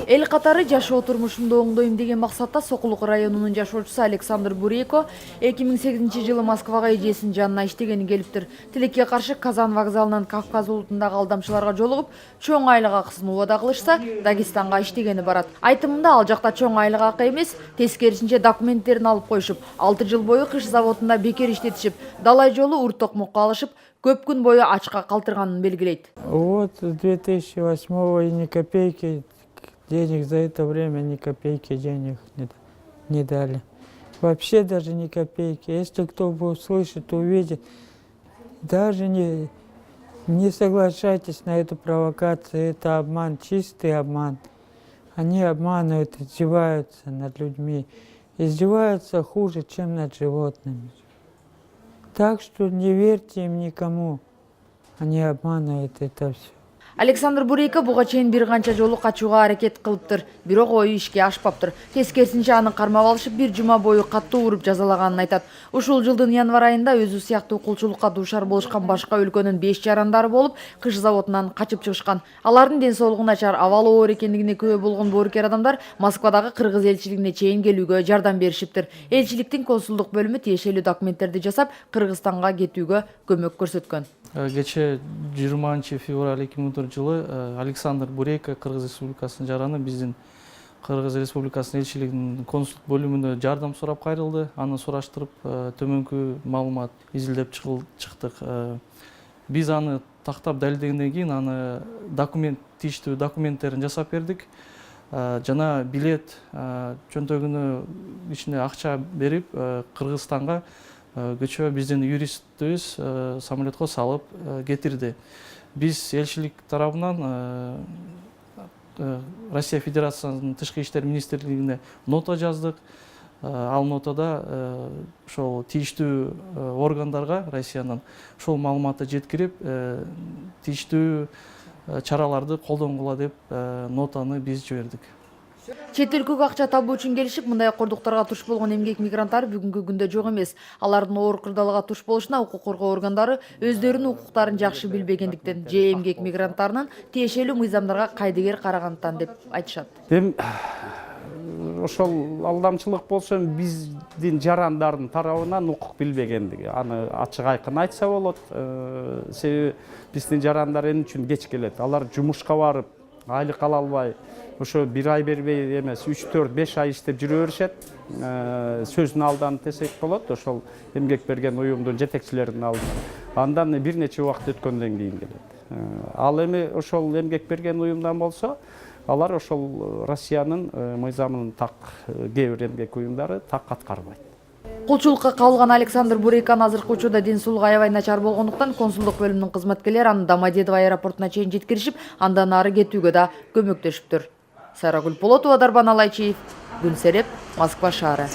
Эл катары жашоо турмушумду оңдойм деген максатта Сокулук районунун жашоочусу Александр Бурейко 2008 жылы Москвага эжесинин жанына иштегени келиптир. Тилекке каршы Казан вокзалынан Кавказ улутундагы алдамчыларга жолугуп, чоң айлык акысын убада кылышса, Дагестанга иштегени барат. Айтымында ал жакта чоң айлык акы эмес, тескерисинче документтерин алып коюшуп, 6 жыл бою кыш заводунда бекер иштетишип, далай жолу ур токмокко алышып, көп күн бою ачка калтырганын белгилейт. Вот с 2008 и ни копейки денег за это время, ни копейки денег не дали. Вообще даже ни копейки. Если кто услышит, увидит, даже не соглашайтесь на эту провокацию. Это обман, чистый обман. Они обманывают, издеваются над людьми. Издеваются хуже, чем над животными. Так что не верьте им никому. Они обманывают это все. Александр Бурейко буга чейин бир канча жолу качууга аракет кылыптыр, бирок ою ишке ашпаптыр. Тескерисинче аны кармап алышып, бир жума бою каттуу уруп жазалаганын айтат. Ушул жылдын январь айында өзү сыяктуу кулчулукка дуушар болушкан башка өлкөнүн 5 жарандары болуп, кыш заводунан качып чыгышкан. Алардын ден соолугу начар, абалы оор экендигине күбө болгон боорукер адамдар Москвадагы кыргыз элчилигине чейин келүүгө жардам беришиптир. Элчиликтин консулдук бөлүмү тиешелүү документтерди жасап, Кыргызстанга кетүүгө көмөк көрсөткөн. Кече 20 февраль 2014 жылы Александр Бурейко Кыргыз Республикасынын жараны биздин Кыргыз Республикасынын элчилигинин консулдук бөлүмүнө жардам сурап кайрылды. Аны сураштырып, төмөнкү маалымат изилдеп чыктык. Биз аны тактап далилдегенден кийин аны тийиштүү документтерин жасап бердик. Жана билет чөнтөгүнө ичине акча берип, Кыргызстанга көчө биздин юристибиз самолетко салып кетирди. Биз элчилик тарабынан Россия Федерациясынын Тышкы иштер министрлигине нота жаздык. Ал нотада ошол тийиштүү органдарга Россиянын ошол маалыматты жеткирип, тийиштүү чараларды колдонгула деп нотаны биз жибердик. Чет өлкөгө акча табуу үчүн келишип, мындай кордуктарга туш болгон эмгек мигранттары бүгүнкү күндө жок эмес. Алардын оор кырдаалга туш болушуна укук коргоо органдары өздөрүнүн укуктарын жакшы билбегендиктен же эмгек мигранттарынын тиешелүү мыйзамдарга кайдыгер карагандыктан деп айтышат. Ошол алдамчылык болсо биздин жарандардын тарабынан укук билбегендиги. Аны ачык айкын айтса болот. Себеби биздин жарандар эмне үчүн кеч келет? Алар жумушка барып, айлык ала албай, ошо 1 ай бербей эмес, 3-4-5 ай иштеп жүрө беришет. Сөзүн алданып десек болот. Ошол эмгек берген уюмдун жетекчилеринин алдында. Андан бир нече убакыт өткөндөн кийин келет. Ал эми ошол эмгек берген уюмдан болсо, алар ошол Россиянын мыйзамынын так кээ бир эмгек уюмдары так аткарбайт. Кулчулукка кабылган Александр Бурейконун азыркы учурда ден соолугу аябай начар болгондуктан консулдук бөлүмүнүн кызматкерлери аны Домодедово аэропортуна чейин жеткиришип, андан ары кетүүгө да көмөктөшүптүр. Сайрагүл Полотова, Дарбан Алайчиев, Күн Сереп, Москва шаары.